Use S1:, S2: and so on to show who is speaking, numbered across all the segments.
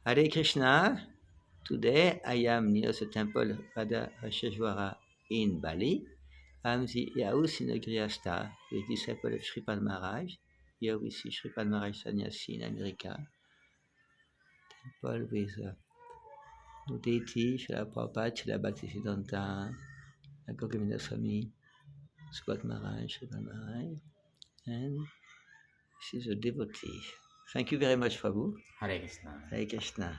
S1: Hare Krishna. Today I am near the temple Radha Rasheshwara in Bali. I am the house in Agriyasta, the disciple of Sripad Maharaj. Here we see Sripad Maharaj Sannyasi in America. Temple with no deity, Srila Prabhupada, Srila Bhaktisiddhanta, Govinda Swami, Sripad Maharaj, Sripad Maharaj, and this is a devotee. Thank you very much, Prabhu.
S2: Hare Krishna.
S1: Hare Krishna.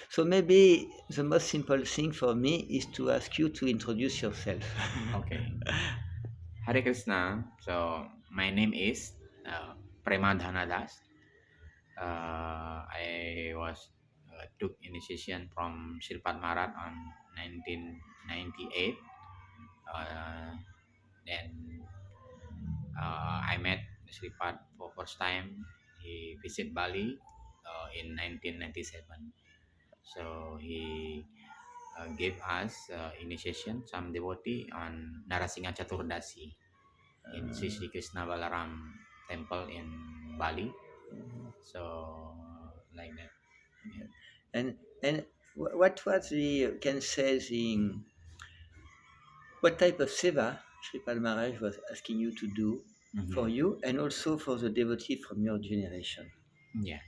S1: So maybe the most simple thing for me is to ask you to introduce yourself.
S2: Okay. Hare Krishna. So my name is Premadhana Das. I was took initiation from Shilpat Maharaj on 1998. Then I met Sripat for first time. He visit Bali in 1997. So he gave us initiation, some devotee on Narasingha Chaturdasi in Sri Sri Krishna Balaram temple in Bali. So like that.
S1: Yeah. And what was the can say the what type of seva Sripal Maharaj was asking you to do for you and also for the devotee from your generation?
S2: Yeah.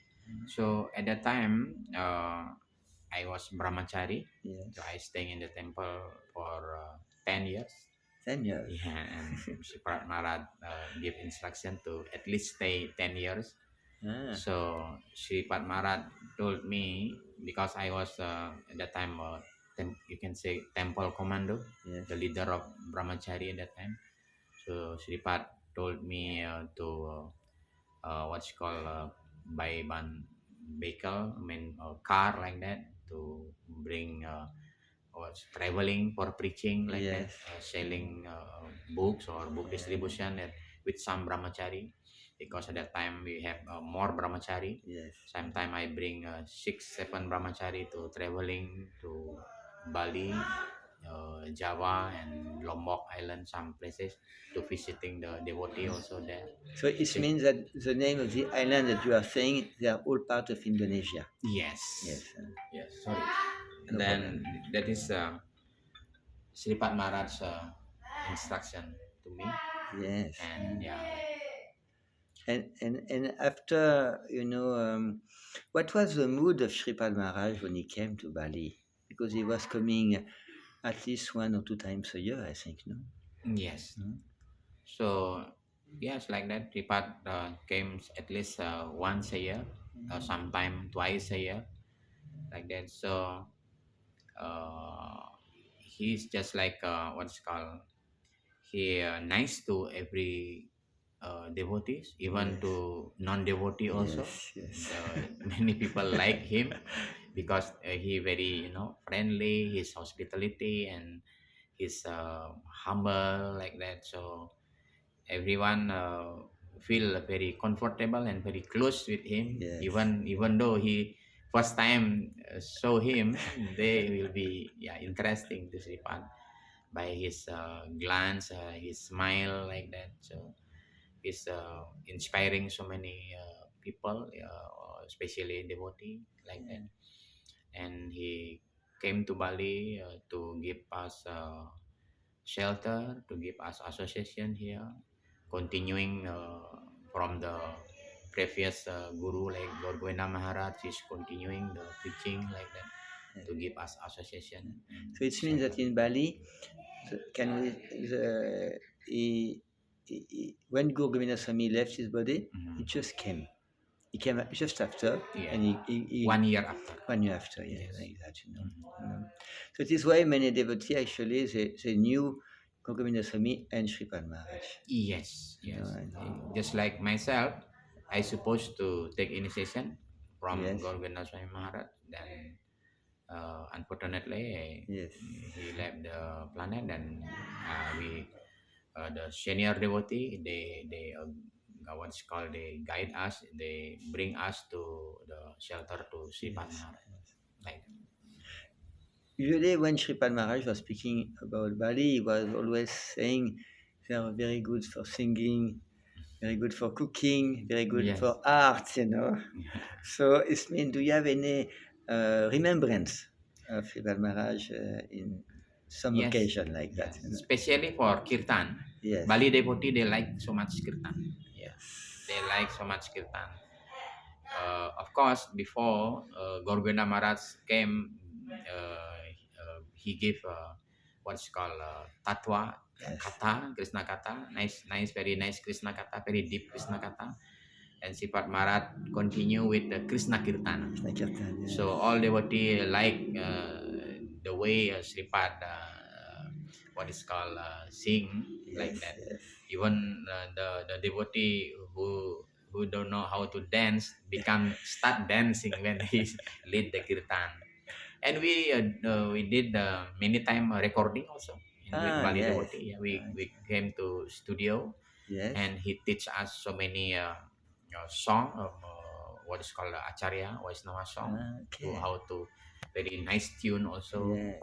S2: So at that time, I was brahmachari.
S1: Yes.
S2: So I staying in the temple for 10 years.
S1: 10 years.
S2: Yeah, and Shiprat Maharaj give instruction to at least stay 10 years.
S1: Ah,
S2: So Shripat Maharaj told me, because I was at that time you can say temple commando,
S1: yes.
S2: the leader of brahmachari at that time. So Shripat told me to what's called buy one vehicle, I mean car like that, to bring was traveling for preaching like that,
S1: Yes.
S2: selling books or book
S1: Yeah.
S2: distribution with some brahmachari, because at that time we have more brahmachari.
S1: Yes.
S2: Sometimes I bring 6-7 brahmachari to traveling to Bali, Java and Lombok Island, some places, to visiting the devotee also there.
S1: So it means that the name of the island that you are saying, they are all part of Indonesia.
S2: Yes.
S1: Yes.
S2: Yes. Sorry.
S1: No
S2: Then
S1: problem.
S2: that is Sripat Maharaj's instruction to me,
S1: Yes.
S2: and yeah.
S1: And after, what was the mood of Sripad Maharaj when he came to Bali? Because he was coming at least 1 or 2 times a year, I think, no?
S2: Yes.
S1: Hmm?
S2: So yes, like that. Sripat came at least once a year, sometime twice a year, like that. So uh, he's just like what's called, he nice to every devotees, even
S1: Yes.
S2: to non-devotee also.
S1: Yes, yes.
S2: Many people like him because he very friendly, his hospitality, and he's humble like that. So everyone feel very comfortable and very close with him.
S1: Yes.
S2: Even though he first time saw him, they will be interesting to see by his glance, his smile like that. So he's inspiring so many people, especially devotee like that. And he came to Bali to give us shelter, to give us association here, continuing from the previous guru like Lord Govinda Maharaj is continuing the preaching like that, to give us association.
S1: So it means that in Bali, can we, when Guru Govinda Swami left his body, he just came. He came just after,
S2: Yeah.
S1: and he
S2: 1 year after.
S1: 1 year after, yeah,
S2: Yes.
S1: like that, So it is why many devotees actually they knew Guru Govinda Swami and Sripad Maharaj.
S2: Yes,
S1: You
S2: yes.
S1: know, and
S2: Just like myself, I supposed to take initiation from
S1: yes,
S2: Gorgana Swami Maharaj. Then, unfortunately,
S1: yes,
S2: he left the planet. And we, the senior devotee, they what's called, they guide us. They bring us to the shelter to Sripad
S1: yes.
S2: Maharaj. Like,
S1: Usually, when Sripad Maharaj was speaking about Bali, he was always saying they are very good for singing, very good for cooking, very good
S2: yes.
S1: for art, So it means, do you have any remembrance of Sripad Maharaj in some
S2: Yes,
S1: occasion like that.
S2: yes. Especially for kirtan,
S1: Yes.
S2: Bali devotee they like so much kirtan. Yeah,
S1: Yes.
S2: they like so much kirtan. Of course, before Gorganda Maharaj came, he gave what's called tatwa,
S1: Yes.
S2: kata, Krishna kata, nice, very nice Krishna kata, very deep Krishna kata. And Sripad Maharaj continue with the Krishna Kirtan.
S1: Krishna Kirtan, yes.
S2: So all devotee like the way Sripad what is called sing like
S1: Yes,
S2: that.
S1: yes.
S2: Even the devotee who don't know how to dance start dancing when he lead the kirtan. And we did many time recording also with Bali
S1: Yes.
S2: devotee. Yeah, we came to studio
S1: Yes.
S2: and he teach us so many song of what is called Acharya Vaisnava song to
S1: Okay.
S2: how to very nice tune also.
S1: Yes.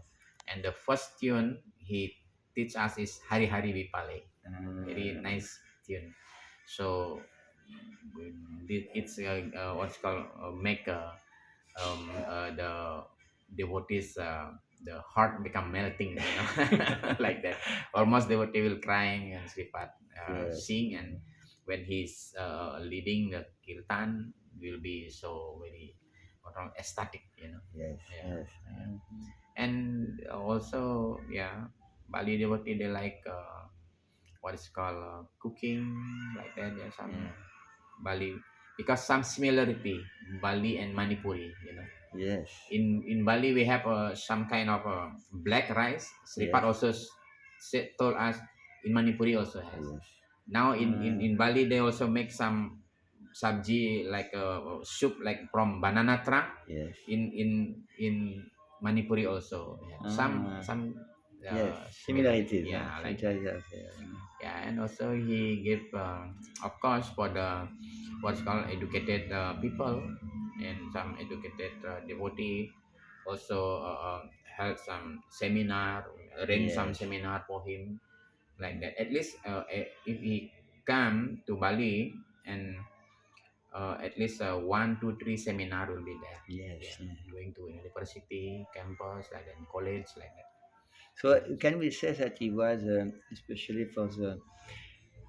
S2: And the first tune he teach us is Hari Hari Vipale, very nice tune. So it's what's called make the devotees the heart become melting, you know, like that. Almost devotee will crying and Sripad
S1: Yes.
S2: sing, and when he's leading the kirtan, will be so very ecstatic, you know.
S1: Yes.
S2: Yeah,
S1: Yes.
S2: yeah. And also, yeah, Bali devotee they like what is called cooking like that. Yeah, some
S1: Yeah.
S2: Bali because some similarity Bali and Manipuri, you know.
S1: Yes.
S2: In Bali we have some kind of black rice. Sripad
S1: Yes.
S2: also told us in Manipuri also has.
S1: Yes.
S2: Now in Bali they also make some sabji like a soup like from banana trunk.
S1: Yes.
S2: In Manipuri also. Yeah. Some
S1: Yes.
S2: similarity.
S1: Similarities.
S2: Yeah, like that.
S1: Similarities.
S2: Yeah, and also he gave of course for the what's called educated people and some educated devotee also held some seminar, arrange some
S1: Yes.
S2: seminar for him like that. At least if he come to Bali and at least 1 to 3 seminar will be there.
S1: Yes.
S2: Yeah, going to university, campus, like that, college, like that.
S1: So can we say that he was, especially for the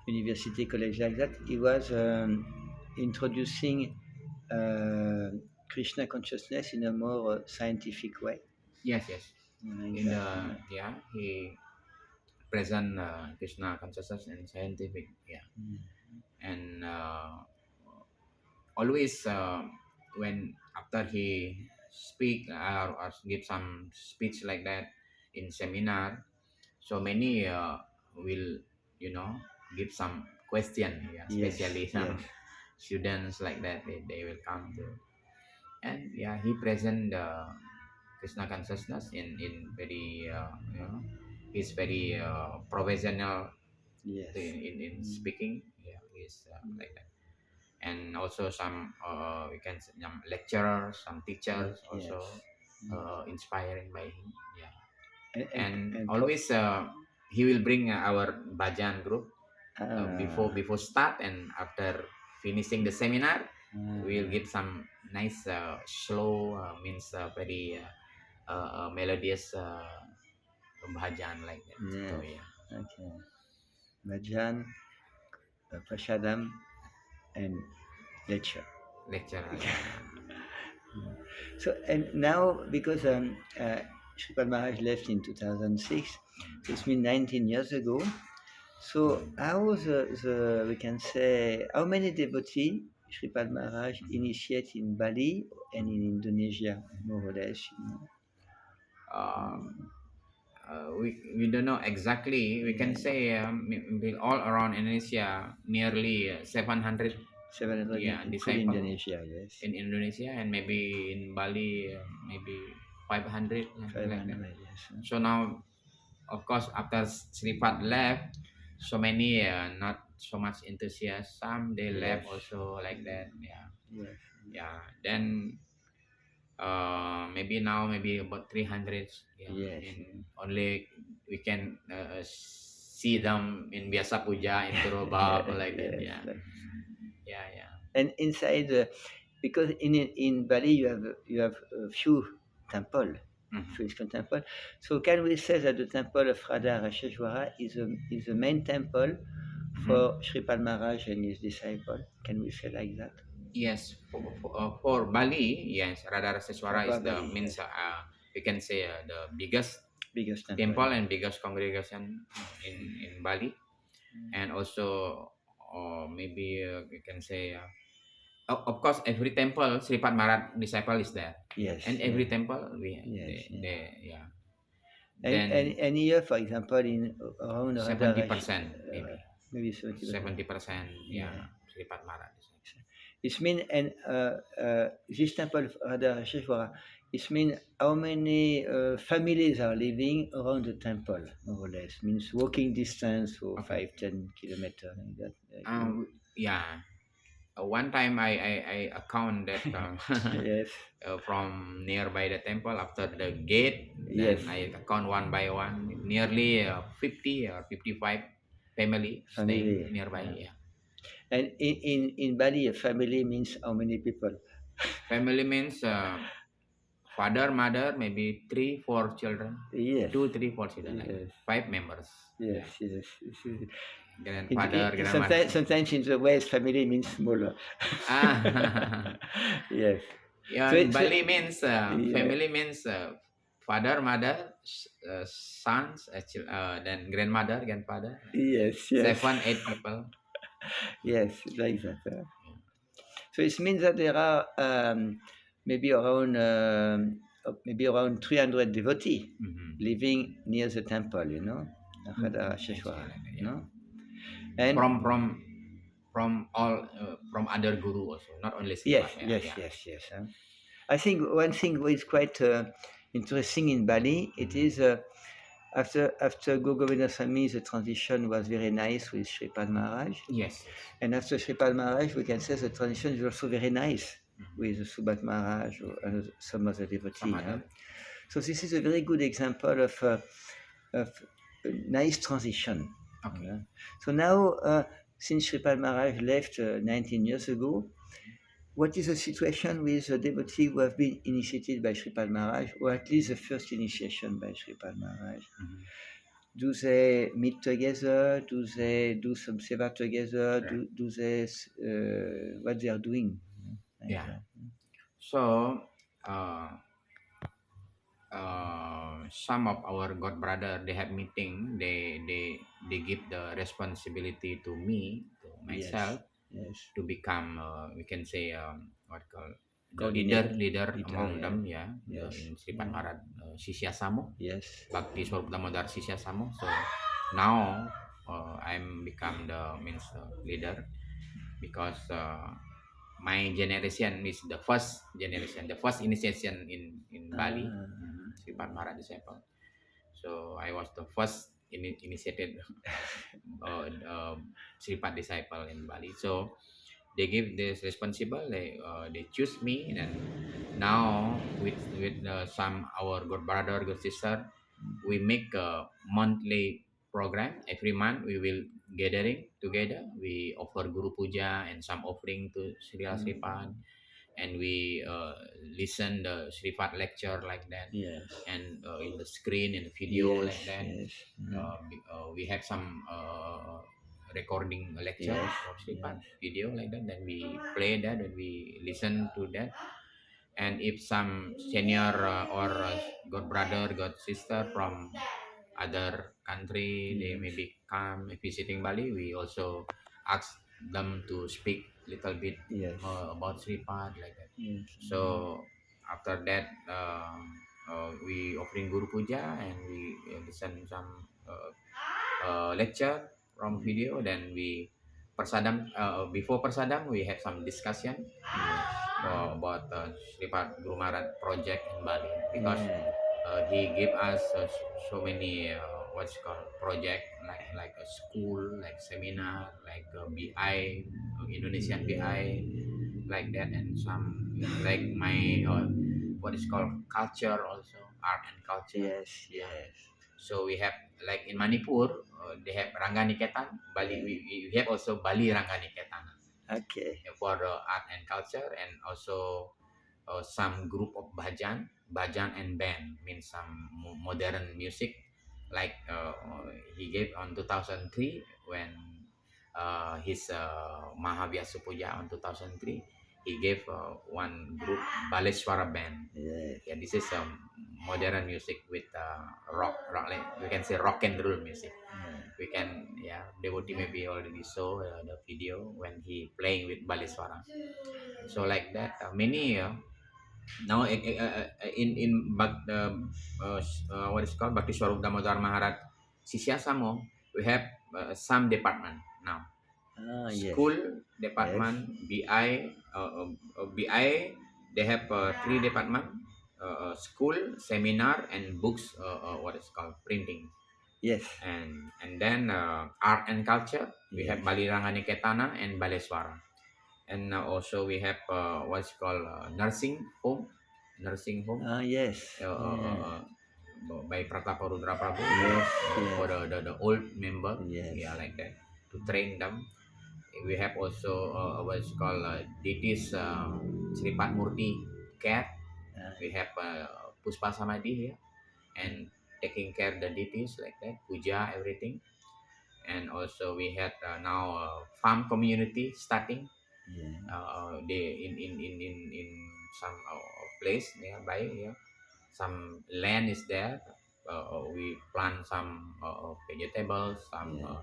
S1: university college like that, he was introducing uh, Krishna consciousness in a more scientific way?
S2: Yes, yes.
S1: Like
S2: In
S1: that,
S2: the yeah, he present Krishna consciousness and scientific. Yeah, and always when after he speak or give some speech like that in seminar, so many will you know give some question, yeah,
S1: Yes,
S2: especially
S1: yes.
S2: some students like that they will come to, and yeah, he present Krishna consciousness in very he's very professional
S1: Yes.
S2: in speaking, yeah, he's like that. And also some we can say some lecturers, some teachers
S1: Yes.
S2: also inspiring by him, yeah.
S1: And,
S2: And
S1: and
S2: always he will bring our bhajan group
S1: ah,
S2: before start, and after finishing the seminar we'll
S1: ah,
S2: give some nice slow means very melodious bhajan like that. So
S1: yes.
S2: yeah,
S1: Okay. Bhajan, Prashadam, and lecture.
S2: lecturer, yeah.
S1: So, and now, because Sripad Maharaj left in 2006, so it's been 19 years ago. So, how we can say, how many devotees Sripad Maharaj initiate in Bali and in Indonesia, more or less?
S2: uh, we don't know exactly. We can say all around Indonesia nearly 700,
S1: 700
S2: yeah,
S1: in full
S2: disciple
S1: Indonesia, yes.
S2: in Indonesia, and maybe in Bali maybe 500, yeah, like that.
S1: 500, yes.
S2: So now, of course, after Sripad left, so many not so much enthusiasm. Some they
S1: Yes.
S2: left also like that. Yeah,
S1: Yes.
S2: yeah. Then maybe now maybe about 300. Yeah,
S1: Yes.
S2: in only we can see them in Biasa Puja in Turobab like that.
S1: Yes.
S2: Yeah, yeah, yeah.
S1: And inside because in Bali you have a few temple,
S2: Mhm.
S1: few Iskon temple. So can we say that the temple of Radha Rasheshwara is the main temple
S2: Mhm.
S1: for Sripal Maharaj and his disciple? Can we say like that?
S2: Yes, for Bali, yes, Radharaseswara is
S1: For
S2: the
S1: Bali,
S2: means
S1: yes,
S2: we can say the biggest
S1: biggest temple.
S2: temple and biggest congregation in Bali, and also maybe we can say of course every temple Sripat Maharaj disciple is there,
S1: Yes,
S2: and
S1: yeah,
S2: every temple we
S1: yes, yeah.
S2: they yeah,
S1: And
S2: then
S1: and here, for example, in around Radha
S2: 70% maybe
S1: maybe 70%.
S2: 70% yeah
S1: Yeah.
S2: Sripat Maharaj disciple.
S1: It means, and this temple of Radharasheshwara, it means how many families are living around the temple, more or less. Means walking distance for
S2: Okay.
S1: 5-10 kilometers, like that.
S2: Yeah. One time I account that
S1: Yes,
S2: from nearby the temple after the gate,
S1: yes,
S2: then I account one by one, nearly 50 or 55 family staying
S1: family.
S2: nearby.
S1: Yeah.
S2: Yeah.
S1: And in Bali, a family means how many people?
S2: Family means father, mother, maybe three, four children,
S1: Yes,
S2: two, three, four children like that.
S1: yes,
S2: Five members.
S1: yes,
S2: Yeah.
S1: yes.
S2: Grandfather, grandmother.
S1: Sometimes in the West, family means smaller.
S2: Ah,
S1: Yes.
S2: yeah,
S1: So
S2: in
S1: it's
S2: Bali means
S1: yeah.
S2: family means father, mother, sons, then grandmother, grandfather,
S1: Yes, yes,
S2: 7, 8 people.
S1: yes, like that.
S2: Yeah.
S1: So it means that there are maybe around 300 devotees
S2: Mhm.
S1: living near the temple,
S2: Yes, yeah,
S1: Radharasheshwara,
S2: like that,
S1: you
S2: yeah.
S1: know. And
S2: From all from other guru also, not only
S1: yes,
S2: Sripat. Yeah,
S1: yes,
S2: yeah.
S1: yes, yes. I think one thing which is quite interesting in Bali, it
S2: Mhm.
S1: is after Guru Govindaswamy, the transition was very nice with Sripad Maharaj.
S2: Yes, yes.
S1: And after Sripal Maharaj, we can say the tradition is also very nice
S2: Mhm.
S1: with Subhat Maharaj and some other
S2: Some
S1: devotee.
S2: other.
S1: So this is a very good example of a nice transition.
S2: Okay.
S1: So now, since Sripal Maharaj left 19 years ago, what is the situation with the devotee who have been initiated by Sripal Maharaj, or at least the first initiation by Sripal Maharaj?
S2: Mhm.
S1: Do they meet together? Do they do some seva together?
S2: Right.
S1: Do they what they are doing? Like
S2: Yeah.
S1: that.
S2: So uh, some of our god brother they have meeting, they give the responsibility to me, to
S1: Yes,
S2: myself,
S1: yes.
S2: to become we can say what called the
S1: Coordinate,
S2: leader
S1: leader,
S2: among
S1: yeah.
S2: them, yeah,
S1: Yes,
S2: in Sripat
S1: yeah.
S2: Maharaj Sisya Samo,
S1: Yes,
S2: Bhakti Swarup Damodar Sisya Samo. So now I'm become the means leader, because my generation is the first generation, the first initiation in Bali,
S1: ah,
S2: Sripat Maharaj disciple. So I was the first initiated Sripat disciple in Bali. So they give this responsible. They choose me, and now with some our good brother, good sister, we make a monthly program. Every month we will gathering together. We offer Guru Puja and some offering to Sri Sripat, and we listen the Sripat lecture like that,
S1: yes,
S2: and in the screen, in the video
S1: yes,
S2: like that.
S1: yes,
S2: We have some recording lecture
S1: yes,
S2: of Sripat
S1: yes,
S2: video like that. Then we play that and we listen to that. And if some senior or god brother, god sister from other country, they
S1: yes,
S2: maybe come visiting Bali, we also ask them to speak little bit
S1: yes,
S2: about Sripat like that.
S1: yes.
S2: So after that, we offering Guru Puja, and we listen some lecture from video. Then we persadam, before persadam we have some discussion about Sripat Guru Maharaj project in Bali, because
S1: Yeah.
S2: he gave us so many what's called project, like a school, like seminar, like BI, Indonesian BI, like that, and some like my what is called culture also, art and culture.
S1: Yes,
S2: Yeah.
S1: yes,
S2: So we have like in Manipur, they have Rangga Niketan. Bali,
S1: yes.
S2: we have also Bali Rangga Niketan.
S1: Okay.
S2: for the art and culture, and also some group of bajan and band means some modern music, like he gave on 2003 when his Mahavyasa Puja on 2003. He gave one group Baleswara band.
S1: Yes.
S2: Yeah, this is modern music with rock, like we can say rock and roll music.
S1: Yeah.
S2: We can, yeah, devotee maybe already saw the video when he playing with Baleswara. So like that, many now in what is called Bhakti Swarup Damodar Maharaj Sisyasamo, we have some department now.
S1: Yes.
S2: School department, BI, they have three department, school, seminar, and books, what is called printing.
S1: Yes.
S2: And then art and culture, we have
S1: Yes.
S2: Bali Rangani Ketana and Baleswara. And also we have what's called nursing home,
S1: Yes.
S2: uh, by Pratapa Rudra Prabhu,
S1: Yes.
S2: for
S1: Yes.
S2: the old member,
S1: Yes.
S2: yeah, like that, to train them. We have also what's called deities, Sripat Murti cat. We have Puspa Samadhi here, and taking care the deities like that, puja, everything. And also we had now farm community starting.
S1: Yeah.
S2: They in some place nearby here, some land is there. We plant some vegetables, some
S1: Yeah.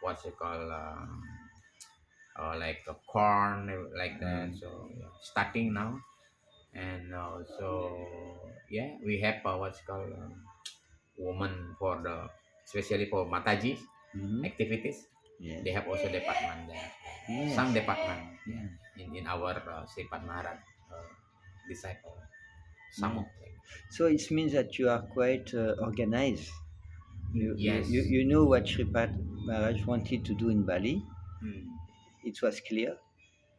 S2: what's it called, like corn, like that.
S1: Mm.
S2: So yeah, starting now. And so yeah, we have what's called woman for the, especially for Mataji
S1: Mhm.
S2: activities.
S1: Yes.
S2: They have also department there,
S1: Yes.
S2: some department, yeah,
S1: Yeah.
S2: in our Sripat Maharaj disciple
S1: Yeah.
S2: Samuk.
S1: So it means that you are quite organized.
S2: Yes.
S1: You know what Sripat Maharaj wanted to do in Bali.
S2: Mm.
S1: It was clear,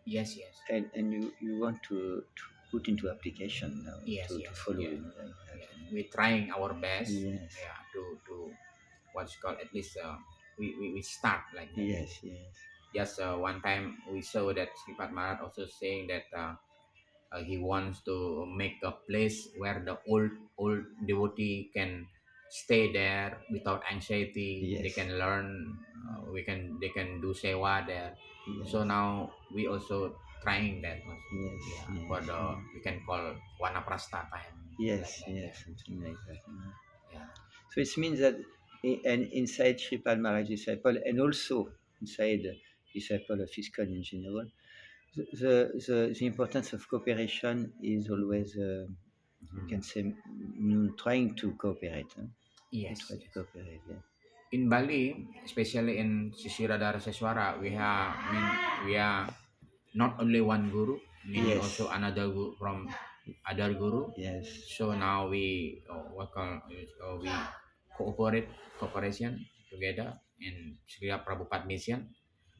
S2: Yes, yes,
S1: and you want to put into application now
S2: yes,
S1: to
S2: yes,
S1: follow
S2: yeah,
S1: him like that.
S2: yes. We're trying our best,
S1: Yes.
S2: yeah, to what's called, at least we start like that.
S1: Yes. Yes.
S2: Just one time we saw that Sripat Maharaj also saying that he wants to make a place where the old devotee can stay there without anxiety. They
S1: Yes.
S2: can learn. They can do sewa there.
S1: Yes.
S2: So now we also trying that also.
S1: Yes.
S2: Yeah,
S1: Yes.
S2: for the, we can call Wanaprastha time.
S1: Yes.
S2: Like that,
S1: Yes. Something like that.
S2: yeah.
S1: So it means that and inside Sripad Maharaj disciple and also inside disciple of ISKCON in general, the importance of cooperation is always, you can
S2: Mhm.
S1: say, trying to cooperate. Huh? You
S2: Yes,
S1: try to
S2: yes.
S1: cooperate, yeah.
S2: In Bali, especially in Sisiradhara Seswara, we are not only one guru, meaning
S1: Yes.
S2: also another guru from other guru.
S1: Yes.
S2: So now we we cooperation together in Sri Prabhupada mission.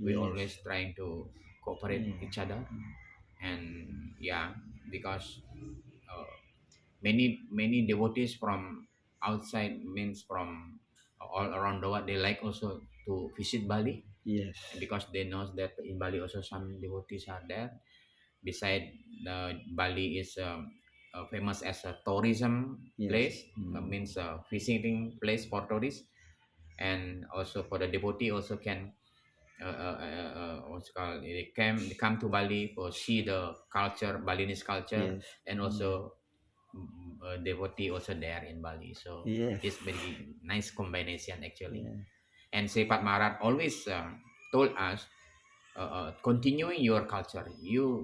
S2: We always
S1: Yes.
S2: trying to cooperate
S1: Yeah.
S2: each other, and yeah, because uh, many devotees from outside, means from all around the world, they like also to visit Bali,
S1: Yes.
S2: because they know that in Bali also some devotees are there. Beside, Bali is famous as a tourism
S1: Yes.
S2: place, means a visiting place for tourists, and also for the devotee also can what's called, they come to Bali for see the culture, Balinese culture,
S1: Yes.
S2: and also devotee also there in Bali. So
S1: Yes.
S2: it's very nice combination actually.
S1: Yeah.
S2: And Sripat Maharaj always told us, continuing your culture. You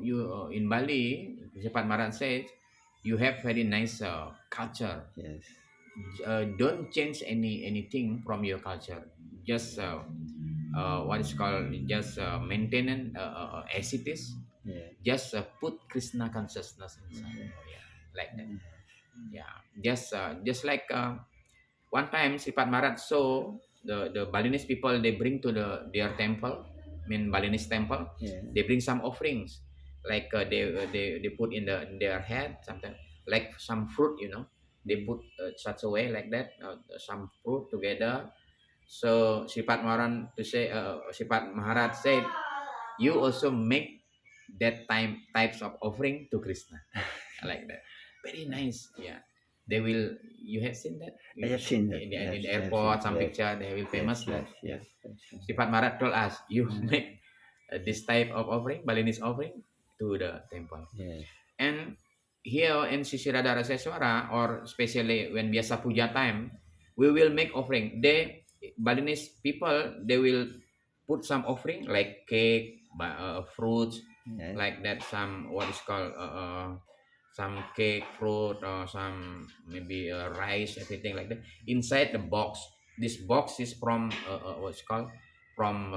S2: in Bali, Sripat Maharaj says, you have very nice culture.
S1: Yes.
S2: Don't change anything from your culture. Just what is called, just maintain as it is.
S1: Yeah.
S2: Just put Krishna consciousness inside. Yeah, like that. Yeah, just like one time Sripat Maharaj saw the Balinese people, they bring to their temple, I mean Balinese temple,
S1: Yeah.
S2: they bring some offerings, like they put in their head something like some fruit, they put such a way like that, some fruit together. So Sripat Maharaj said, you also make that types of offering to Krishna. I like that. Very nice. Yeah. They will. You have seen that
S1: I have seen that.
S2: in
S1: Yes,
S2: the
S1: I have seen.
S2: airport. Some
S1: Yes,
S2: picture they will
S1: yes,
S2: famous
S1: yes,
S2: like. Yeah.
S1: yes. I've seen.
S2: Sripad Maharaj told us, you
S1: Mm,
S2: make this type of offering, Balinese offering, to the temple.
S1: yes,
S2: And here in Sisirada Raseswara, or especially when Biasa Puja time, we will make offering. Balinese people, they will put some offering like cake, fruits,
S1: yes,
S2: like that. Some what is called some cake, fruit, or some maybe rice, everything like that inside the box. This box is from what's called from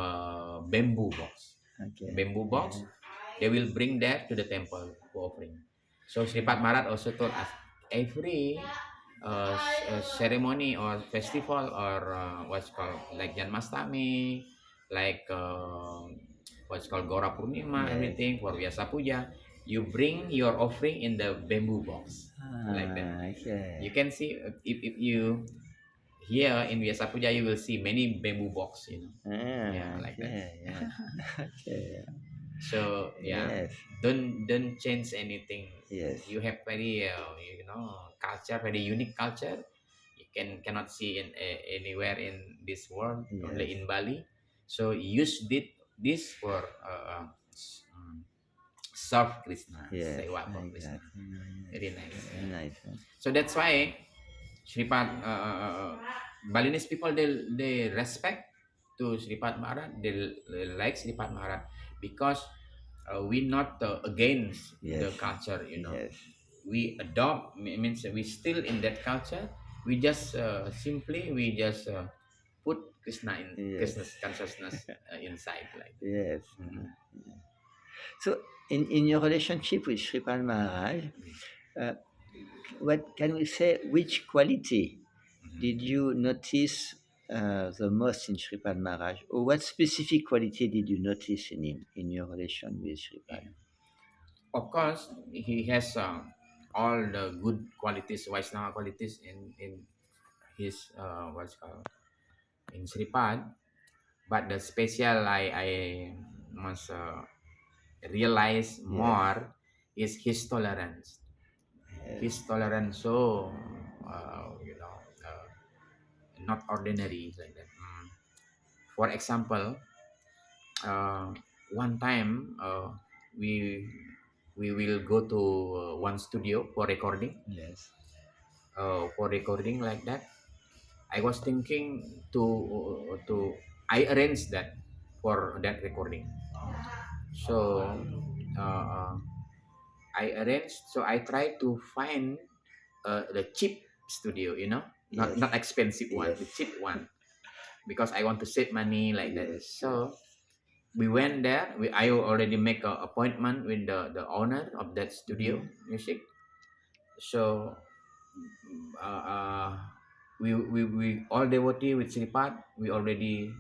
S2: bamboo box.
S1: okay.
S2: Bamboo box.
S1: Yes.
S2: They will bring that to the temple for offering. So Sripad Maharaj also told us every ceremony or festival or what's called like Janmastami, like what's called Gora Purnima,
S1: Yes.
S2: everything for Vyasa Puja, you bring your offering in the bamboo box like that.
S1: Okay.
S2: You can see if you here in Vyasa Puja, you will see many bamboo box, yeah, like that.
S1: Okay. Yeah. Okay.
S2: So yeah,
S1: Yes.
S2: don't change anything.
S1: Yes.
S2: You have very culture, very unique culture. You cannot see in anywhere in this world,
S1: Yes.
S2: only in Bali. So use this for serve Krishna,
S1: Yes.
S2: sewa for Krishna.
S1: Exactly.
S2: Very nice.
S1: Very
S2: Yeah.
S1: nice. Huh?
S2: So that's why Sripad Balinese people they respect to Sripad Maharaj. They like Sripad Maharaj because we not against
S1: Yes.
S2: the culture.
S1: Yes.
S2: We adopt means we still in that culture. We just simply we just put Krishna in
S1: Yes.
S2: Krishna's consciousness inside like.
S1: Yes.
S2: Mhm.
S1: So, in your relationship with Sripal Maharaj, uh, what can we say? Which quality did you notice the most in Sripal Maharaj, or what specific quality did you notice in him in your relation with Sripal?
S2: Yeah. Of course, he has all the good qualities, Vaishnava qualities in his what's called in Sripad. But the special I must realize
S1: Yes.
S2: more is his tolerance.
S1: Yes.
S2: His tolerance so not ordinary like that. For example, uh, one time we will go to one studio
S1: Yes.
S2: for recording like that. I was thinking to I arranged that for that recording. So uh, uh, I arranged. So I try to find the cheap studio,
S1: Yes.
S2: not expensive one,
S1: Yes.
S2: the cheap one, because I want to save money like that.
S1: Yes.
S2: So we went there. I already make an appointment with the owner of that studio music. So uh, uh, we all devotee with Sripad, we already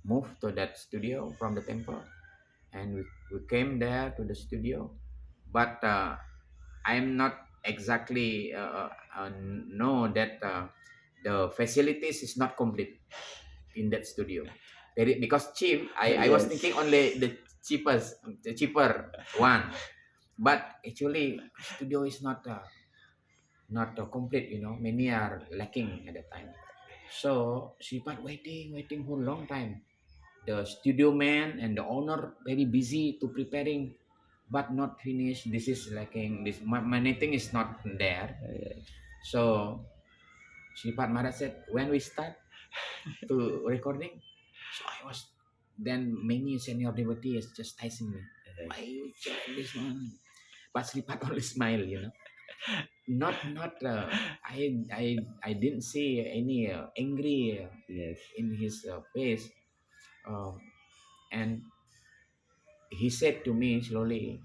S2: moved to that studio from the temple, and we came there to the studio. But I'm not exactly know that the facilities is not complete in that studio. Because cheap, I was
S1: Yes.
S2: thinking only the cheaper one, but actually studio is not complete. Many are lacking at that time. So Sripad waiting for a long time. The studio man and the owner very busy to preparing, but not finished. This is lacking. This many thing is not there.
S1: Yes.
S2: So Sripad Maharaj said, when we start to recording, so I was then many senior devotees just teasing me. Why you check this one? But Sripad always smile. Not I didn't see any angry
S1: Yes.
S2: in his face, um, and he said to me slowly,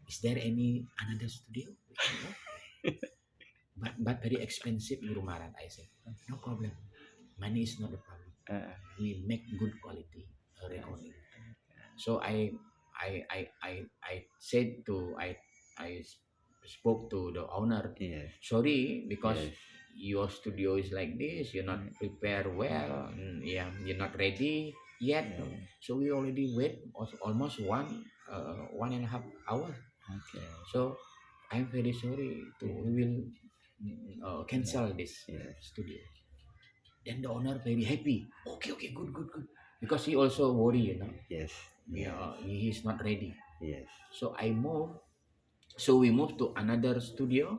S2: "Is there any another studio we can go? But very expensive, Guru Maharaj." I said, "No problem. Money is not the problem.
S1: Uh,
S2: We make good quality recording." So I said I spoke to the owner.
S1: yes.
S2: Sorry, because
S1: Yes.
S2: your studio is like this. You're not prepared well. Yeah, you're not ready. yet. No?
S1: Yeah.
S2: So we already wait almost 1.5 hours.
S1: Okay.
S2: So I'm very sorry to we will cancel this
S1: Yes.
S2: studio. Then the owner very happy. Okay, okay, good, good, good. Because he also worry,
S1: Yes. Yes.
S2: he's not ready.
S1: Yes.
S2: So I moved. So we moved to another studio,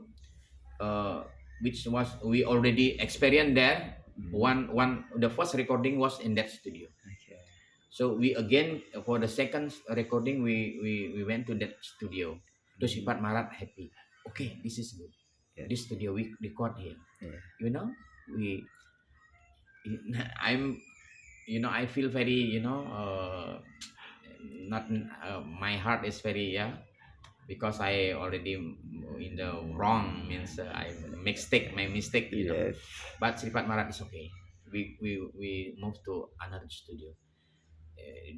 S2: uh, which was we already experienced there. The first recording was in that studio.
S1: Okay.
S2: So we again for the second recording we went to that studio. To Sifat Marat happy. Okay, this is good.
S1: Yes.
S2: This studio we record here.
S1: Yeah.
S2: We I'm I feel very not my heart is very because I already in the wrong means I mistake my mistake.
S1: Yes.
S2: But Sifat Marat is okay. We moved to another studio.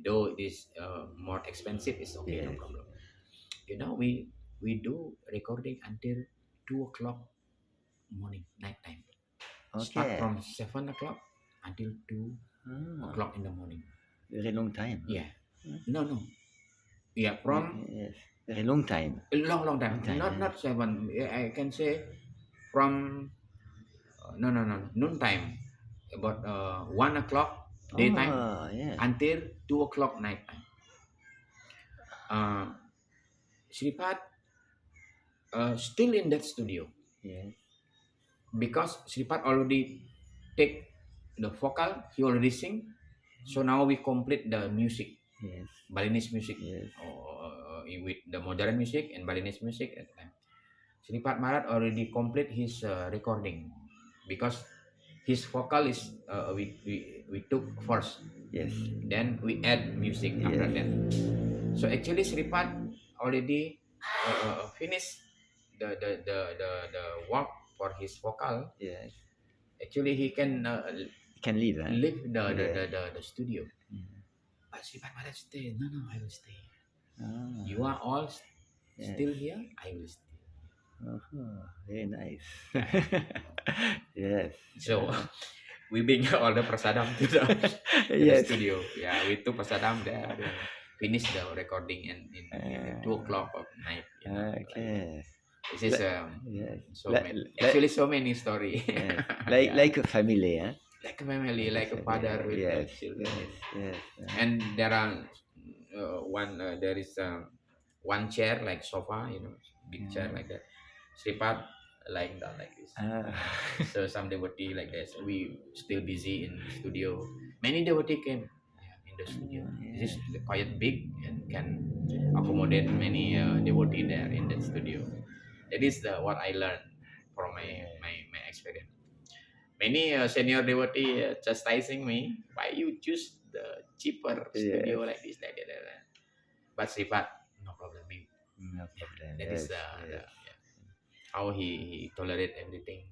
S2: Though it is more expensive, it's okay, no
S1: Yes.
S2: problem. We do recording until 2 o'clock morning, night time. Start
S1: Okay.
S2: from 7 o'clock until two
S1: Ah,
S2: o'clock in the morning.
S1: very long time.
S2: Yeah.
S1: Hmm.
S2: No. Yeah, from
S1: Yes. Very long time.
S2: a long time.
S1: Long time.
S2: Not 7. I can say from no noon time, about 1 o'clock daytime
S1: Oh, yeah.
S2: until 2 o'clock night time. Sripat still in that studio
S1: Yes.
S2: because Sripat already take the vocal. He already sing. So now we complete the music,
S1: Yes.
S2: Balinese music,
S1: Yes.
S2: with the modern music and Balinese music at the time. Sripat Marat already complete his recording because his vocal is we took first,
S1: Yes.
S2: then we add music after
S1: Yes.
S2: that. So actually Sripat already finished the work for his vocal.
S1: Yes.
S2: Actually he can
S1: You can leave, huh?
S2: leave
S1: Yeah.
S2: the studio.
S1: Yeah.
S2: But Sripat Marat stay. No, I will stay.
S1: Ah,
S2: You are all
S1: yes.
S2: still here. I will stay.
S1: Very nice. Yes.
S2: So we bring all the prasadam to the
S1: Yes.
S2: studio. Yeah, we took prasadam there. Then finish the recording in 2 o'clock of night.
S1: Okay.
S2: This is
S1: Yes.
S2: actually so many story.
S1: Yes.
S2: Yeah.
S1: Like a family, huh?
S2: Like a family, like a father with the
S1: Yes.
S2: children.
S1: Yes.
S2: And there are there is one chair like sofa, big chair like that. Sripat lying down like this.
S1: Ah.
S2: So some devotee like this. We still busy in studio. Many devotee came in the studio. This is quite big and can accommodate many devotee there in that studio. That is what I learned from my experience. Many senior devotee chastising me, why you choose the cheaper studio like this, like that. But Sripat, no problem.
S1: No problem.
S2: That is how he tolerate everything.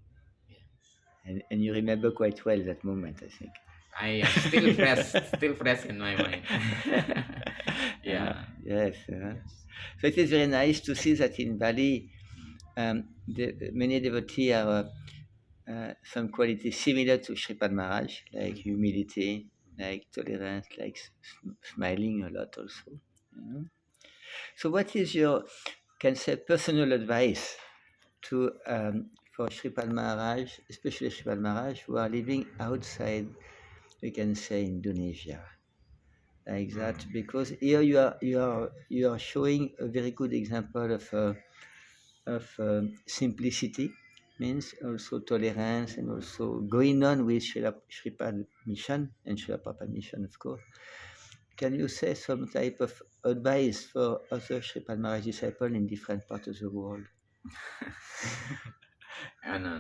S2: Yeah.
S1: And you remember quite well that moment, I think.
S2: I am still fresh in my mind. Yeah.
S1: Yes. So it is very nice to see that in Bali, many devotees have some qualities similar to Sripad Maharaj, like humility, like tolerance, like smiling a lot also. So what is your, can say, personal advice to for Sripad Maharaj, especially Sripad Maharaj, who are living outside, we can say, Indonesia, like that? Because here you are showing a very good example of simplicity, means also tolerance, and also going on with Sripad mission and Srila Prabhupada mission, of course. Can you say some type of advice for other Sripad Maharaj disciples in different parts of the world?
S2: No.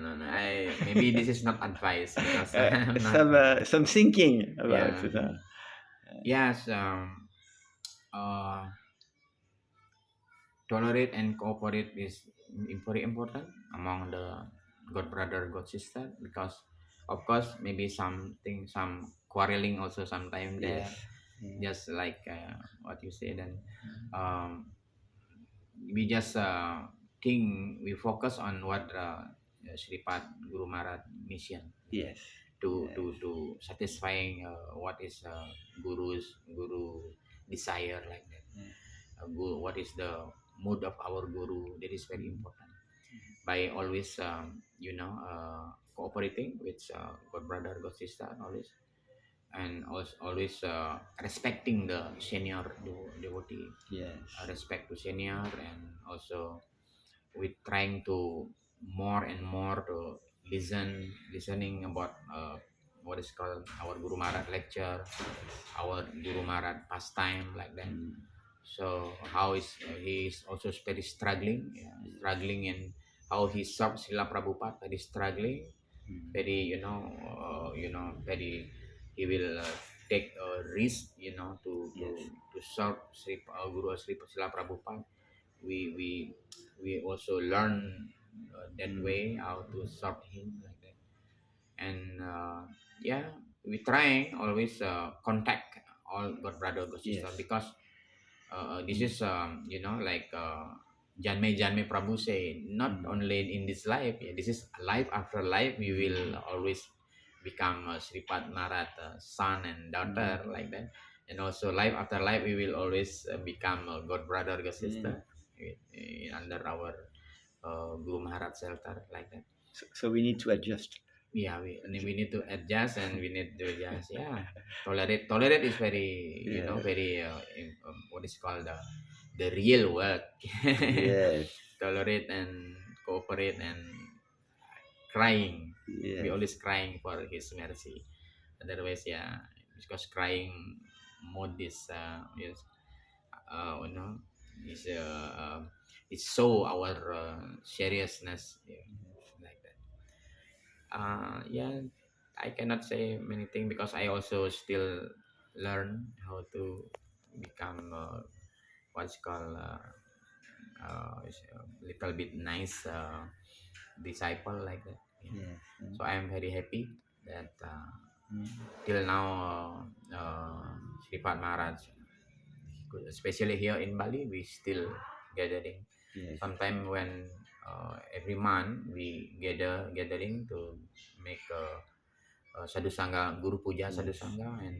S2: Maybe this is not advice because I'm not,
S1: Some thinking about it.
S2: Yes. Tolerate and cooperate is very important among the god brother, god sister, because of course maybe some quarreling also sometime there.
S1: Yes.
S2: Just like what you say, then we just think we focus on what Sripad Guru Maharaj mission.
S1: Yes. Yes.
S2: to satisfying what is guru desire like that.
S1: Yeah.
S2: What is the mood of our guru? That is very
S1: Mm.
S2: important. By always cooperating with god brother, god sister, always, and also always respecting the senior devotee,
S1: Yes.
S2: respect to senior, and also with trying to more and more to listening about what is called our Guru Maharaj lecture, our Guru Maharaj pastime like that.
S1: Mm.
S2: So how is he is also very struggling, yeah, struggling in how he served Srila Prabhupada, very struggling,
S1: Mm.
S2: very very he will take a risk,
S1: Yes.
S2: to serve Guru Srila Prabhupada. We also learn that
S1: Mm.
S2: way how to serve him like that. And yeah, we try always contact all god brother, god sister,
S1: Yes.
S2: because this
S1: Mm.
S2: is like Janme Prabhu say, not
S1: Mm.
S2: only in this life, yeah, this is life after life. We will always become Sripad Maharaj son and
S1: Mm.
S2: daughter like that, and also life after life we will always become god brother, god
S1: Yeah.
S2: sister, under our Guru Maharaj shelter like that.
S1: So we need to adjust.
S2: Yeah, we need to adjust, and we need to just, yeah, tolerate is very,
S1: Yeah.
S2: very what is called the real work.
S1: Yes.
S2: Tolerate and cooperate and crying. We
S1: Yes.
S2: always crying for his mercy. Otherwise, yeah, because crying mode uh, you know is it show our seriousness, yeah, like that. Yeah, I cannot say many things because I also still learn how to become what's called is a little bit nice disciple like that. Yeah.
S1: Yes.
S2: So I am very happy that
S1: Mm.
S2: till now Sripad Maharaj, especially here in Bali, we still gathering.
S1: Yes.
S2: Sometime when every month we gathering to make sadhu sangha, guru puja sadhu
S1: Yes.
S2: sangha, and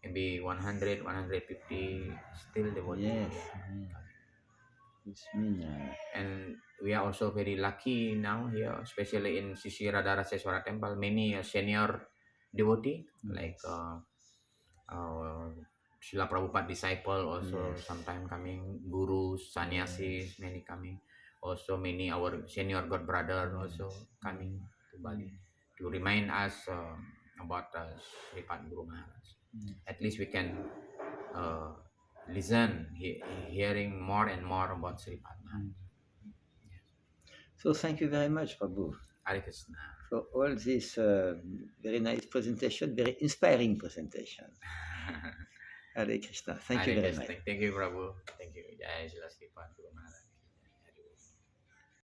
S2: maybe 100, 150 still devotee.
S1: Yes.
S2: Yeah.
S1: It's mean.
S2: And we are also very lucky now here, especially in Sisi Radha Raseswara Temple. Many senior devotee like
S1: Yes.
S2: uh, Srila Prabhupada disciple also
S1: Yes.
S2: sometime coming, gurus, sannyasis, many coming. Also many our senior god brother also coming to Bali to remind us about Sripad Guru Maharaj. At least we can uh, listen, hearing more and more about Sripad Maharaj.
S1: So thank you very much, Prabhu,
S2: Hare Krishna.
S1: for all this very nice presentation, very inspiring presentation. Hare Krishna. Thank you
S2: Hare
S1: very
S2: Krishna.
S1: much.
S2: Thank you, Prabhu. Thank you. Jai Srila Sripad Guru Maharaj.